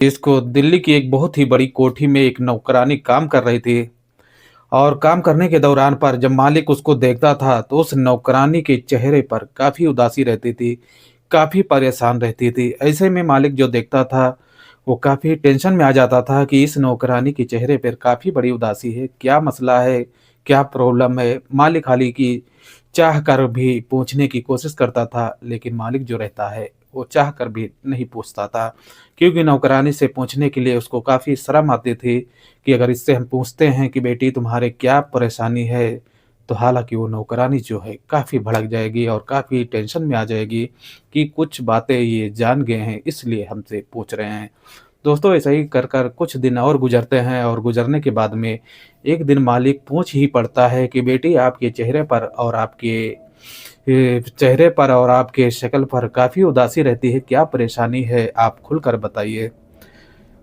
इसको दिल्ली की एक बहुत ही बड़ी कोठी में एक नौकरानी काम कर रही थी और काम करने के दौरान पर जब मालिक उसको देखता था तो उस नौकरानी के चेहरे पर काफ़ी उदासी रहती थी, काफ़ी परेशान रहती थी। ऐसे में मालिक जो देखता था, वो काफ़ी टेंशन में आ जाता था कि इस नौकरानी के चेहरे पर काफ़ी बड़ी उदासी है, क्या मसला है, क्या प्रॉब्लम है? मालिक हालाँकि की चाह कर भी पूछने की कोशिश करता था, लेकिन मालिक जो रहता है, वो चाह कर भी नहीं पूछता था। क्योंकि नौकरानी से पूछने के लिए उसको काफ़ी शर्म आती थी कि अगर इससे हम पूछते हैं कि बेटी तुम्हारे क्या परेशानी है, तो हालाँकि वो नौकरानी जो है काफ़ी भड़क जाएगी और काफ़ी टेंशन में आ जाएगी कि कुछ बातें ये जान गए हैं इसलिए हमसे पूछ रहे हैं। दोस्तों ऐसा ही कर कुछ दिन और गुज़रते हैं और गुज़रने के बाद में एक दिन मालिक पूछ ही पड़ता है कि बेटी आपके चेहरे पर और आपके चेहरे पर और आपके शक्ल पर काफ़ी उदासी रहती है, क्या परेशानी है? आप खुलकर बताइए।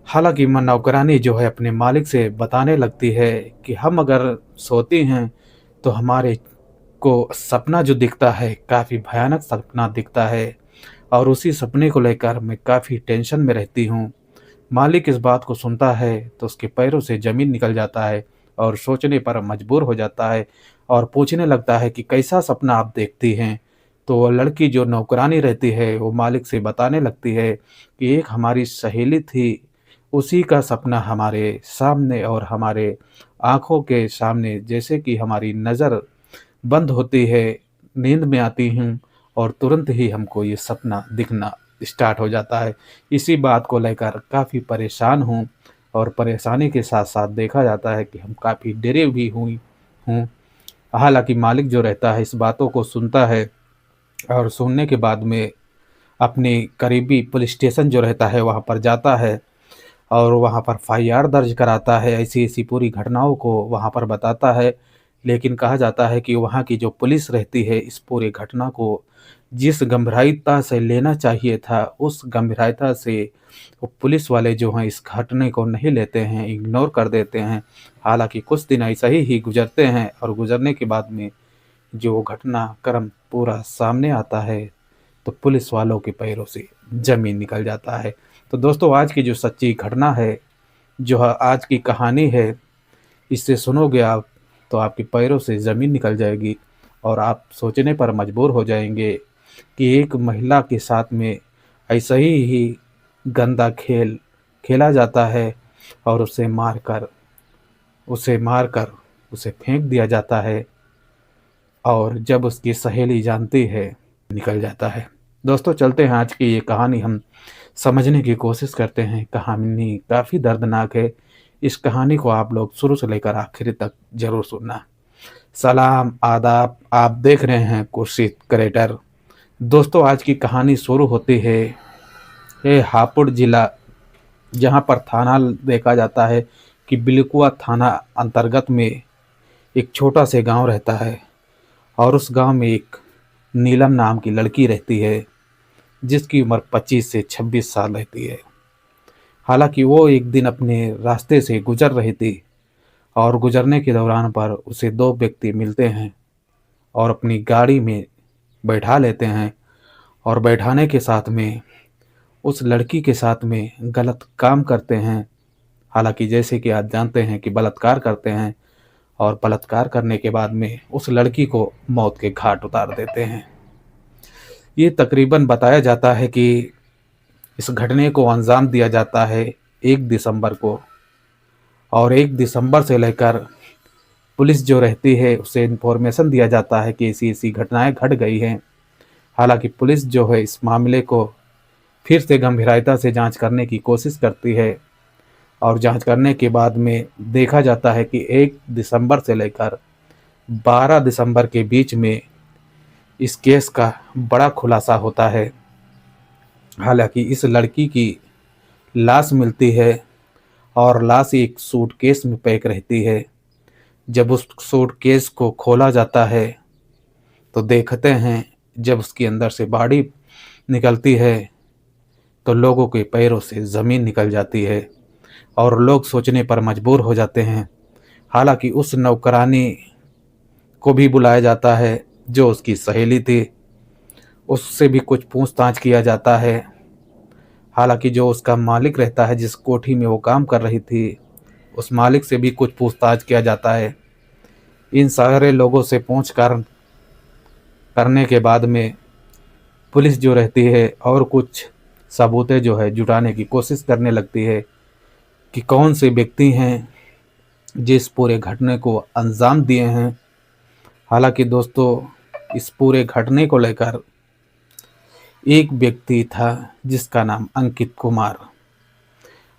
हालाँकि नौकरानी जो है अपने मालिक से बताने लगती है कि हम अगर सोती हैं, तो हमारे को सपना जो दिखता है, काफ़ी भयानक सपना दिखता है और उसी सपने को लेकर मैं काफ़ी टेंशन में रहती हूँ। मालिक इस बात को सुनता है, तो उसके पैरों से ज़मीन निकल जाता है और सोचने पर मजबूर हो जाता है और पूछने लगता है कि कैसा सपना आप देखती हैं? तो वो लड़की जो नौकरानी रहती है, वो मालिक से बताने लगती है कि एक हमारी सहेली थी, उसी का सपना हमारे सामने और हमारे आँखों के सामने जैसे कि हमारी नज़र बंद होती है, नींद में आती हूँ और तुरंत ही हमको ये सपना दिखना स्टार्ट हो जाता है। इसी बात को लेकर काफ़ी परेशान हूँ और परेशानी के साथ-साथ देखा जाता है कि हम काफ़ी डरे भी हुई हूँ। हालाँकि मालिक जो रहता है इस बातों को सुनता है और सुनने के बाद में अपनी करीबी पुलिस स्टेशन जो रहता है वहाँ पर जाता है और वहाँ पर एफआईआर दर्ज कराता है, ऐसी-ऐसी पूरी घटनाओं को वहाँ पर बताता है। लेकिन कहा जाता है कि वहाँ की जो पुलिस रहती है, इस पूरी घटना को जिस गंभीरता से लेना चाहिए था, उस गंभीरता से वो पुलिस वाले जो हैं इस घटने को नहीं लेते हैं, इग्नोर कर देते हैं। हालाँकि कुछ दिन ऐसा ही गुज़रते हैं और गुज़रने के बाद में जो घटनाक्रम पूरा सामने आता है, तो पुलिस वालों के पैरों से ज़मीन निकल जाता है। तो दोस्तों आज की जो सच्ची घटना है, जो आज की कहानी है, इसे सुनोगे आप तो आपके पैरों से ज़मीन निकल जाएगी और आप सोचने पर मजबूर हो जाएँगे कि एक महिला के साथ में ऐसा ही गंदा खेल खेला जाता है और उसे मारकर उसे फेंक दिया जाता है और जब उसकी सहेली जानती है, निकल जाता है। दोस्तों चलते हैं आज की ये कहानी हम समझने की कोशिश करते हैं। कहानी काफ़ी दर्दनाक है। इस कहानी को आप लोग शुरू से लेकर आखिर तक ज़रूर सुनना। सलाम, आदाब, आप देख रहे हैं खुर्शीद क्रिएटर। दोस्तों आज की कहानी शुरू होती है ये हापुड़ ज़िला, जहाँ पर थाना देखा जाता है कि बिलकुआ थाना अंतर्गत में एक छोटा से गांव रहता है और उस गांव में एक नीलम नाम की लड़की रहती है, जिसकी उम्र 25 से 26 साल रहती है। हालांकि वो एक दिन अपने रास्ते से गुजर रही थी और गुजरने के दौरान पर उसे दो व्यक्ति मिलते हैं और अपनी गाड़ी में बैठा लेते हैं और बैठाने के साथ में उस लड़की के साथ में गलत काम करते हैं। हालांकि जैसे कि आप जानते हैं कि बलात्कार करते हैं और बलात्कार करने के बाद में उस लड़की को मौत के घाट उतार देते हैं। ये तकरीबन बताया जाता है कि इस घटने को अंजाम दिया जाता है 1 दिसंबर को और 1 दिसंबर से लेकर पुलिस जो रहती है उसे इन्फॉर्मेशन दिया जाता है कि ऐसी-ऐसी घटनाएँ घट गई हैं। हालाँकि पुलिस जो है इस मामले को फिर से गंभीरता से जांच करने की कोशिश करती है और जांच करने के बाद में देखा जाता है कि 1 दिसंबर से लेकर 12 दिसंबर के बीच में इस केस का बड़ा खुलासा होता है। हालाँकि इस लड़की की लाश मिलती है और लाश एक सूटकेस में पैक रहती है। जब उस सूटकेस को खोला जाता है तो देखते हैं जब उसके अंदर से बॉडी निकलती है तो लोगों के पैरों से ज़मीन निकल जाती है और लोग सोचने पर मजबूर हो जाते हैं। हालाँकि उस नौकरानी को भी बुलाया जाता है जो उसकी सहेली थी, उससे भी कुछ पूछताछ किया जाता है। हालाँकि जो उसका मालिक रहता है, जिस कोठी में वो काम कर रही थी, उस मालिक से भी कुछ पूछताछ किया जाता है। इन सारे लोगों से पूछ कर करने के बाद में पुलिस जो रहती है और कुछ सबूतें जो है जुटाने की कोशिश करने लगती है कि कौन से व्यक्ति हैं जिस पूरे घटने को अंजाम दिए हैं। हालाँकि दोस्तों, इस पूरे घटने को लेकर एक व्यक्ति था जिसका नाम अंकित कुमार।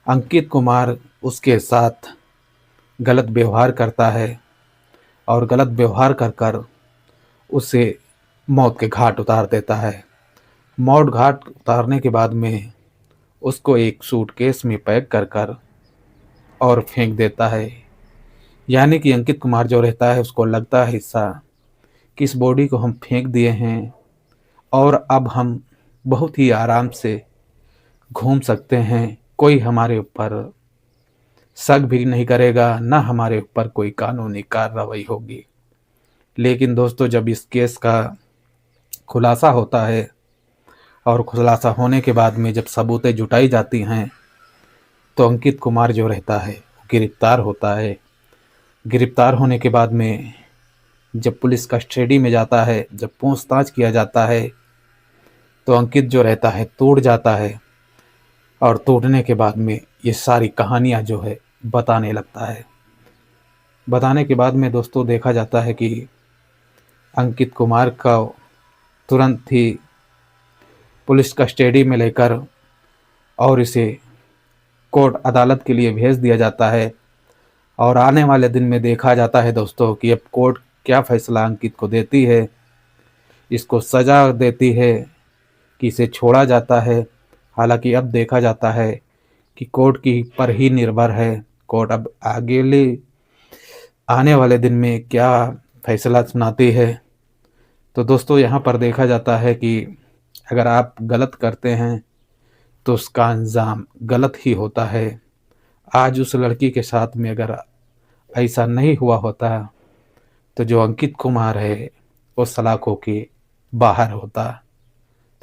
अंकित कुमार उसके साथ गलत व्यवहार करता है और गलत व्यवहार कर कर उसे मौत के घाट उतार देता है। मौत घाट उतारने के बाद में उसको एक सूटकेस में पैक कर कर और फेंक देता है। यानी कि अंकित कुमार जो रहता है, उसको लगता है ऐसा कि इस बॉडी को हम फेंक दिए हैं और अब हम बहुत ही आराम से घूम सकते हैं, कोई हमारे ऊपर शक भी नहीं करेगा, ना हमारे ऊपर कोई कानूनी कार्रवाई होगी। लेकिन दोस्तों, जब इस केस का खुलासा होता है और खुलासा होने के बाद में जब सबूतें जुटाई जाती हैं, तो अंकित कुमार जो रहता है गिरफ्तार होता है। गिरफ्तार होने के बाद में जब पुलिस कस्टडी में जाता है, जब पूछताछ किया जाता है, तो अंकित जो रहता है टूट जाता है और टूटने के बाद में ये सारी कहानियाँ जो है बताने लगता है। बताने के बाद में दोस्तों देखा जाता है कि अंकित कुमार का तुरंत ही पुलिस कस्टडी में लेकर और इसे कोर्ट अदालत के लिए भेज दिया जाता है। और आने वाले दिन में देखा जाता है दोस्तों कि अब कोर्ट क्या फैसला अंकित को देती है। इसको सज़ा देती है कि इसे छोड़ा जाता है। हालांकि अब देखा जाता है कि कोर्ट की पर ही निर्भर है, कोर्ट अब आने वाले दिन में क्या फैसला सुनाती है। तो दोस्तों, यहाँ पर देखा जाता है कि अगर आप गलत करते हैं तो उसका अंजाम गलत ही होता है। आज उस लड़की के साथ में अगर ऐसा नहीं हुआ होता तो जो अंकित कुमार है वो सलाखों के बाहर होता।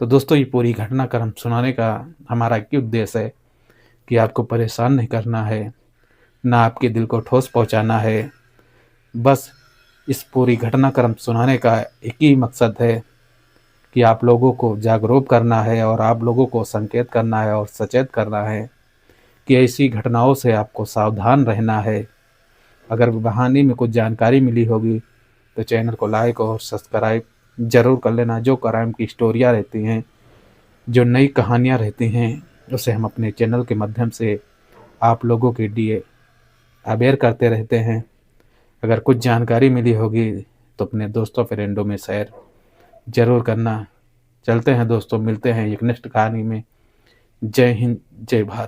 तो दोस्तों, ये पूरी घटनाक्रम सुनाने का हमारा क्या उद्देश्य है कि आपको परेशान नहीं करना है, ना आपके दिल को ठोस पहुंचाना है। बस इस पूरी घटनाक्रम सुनाने का एक ही मकसद है कि आप लोगों को जागरूक करना है और आप लोगों को संकेत करना है और सचेत करना है कि ऐसी घटनाओं से आपको सावधान रहना है। अगर कहानी में कुछ जानकारी मिली होगी तो चैनल को लाइक और सब्सक्राइब ज़रूर कर लेना। जो क्राइम की स्टोरियाँ रहती हैं, जो नई कहानियाँ रहती हैं, उसे हम अपने चैनल के माध्यम से आप लोगों के लिए अवेयर करते रहते हैं। अगर कुछ जानकारी मिली होगी तो अपने दोस्तों फ्रेंडों में शेयर ज़रूर करना। चलते हैं दोस्तों, मिलते हैं एक नेक्स्ट कहानी में। जय हिंद, जय भारत।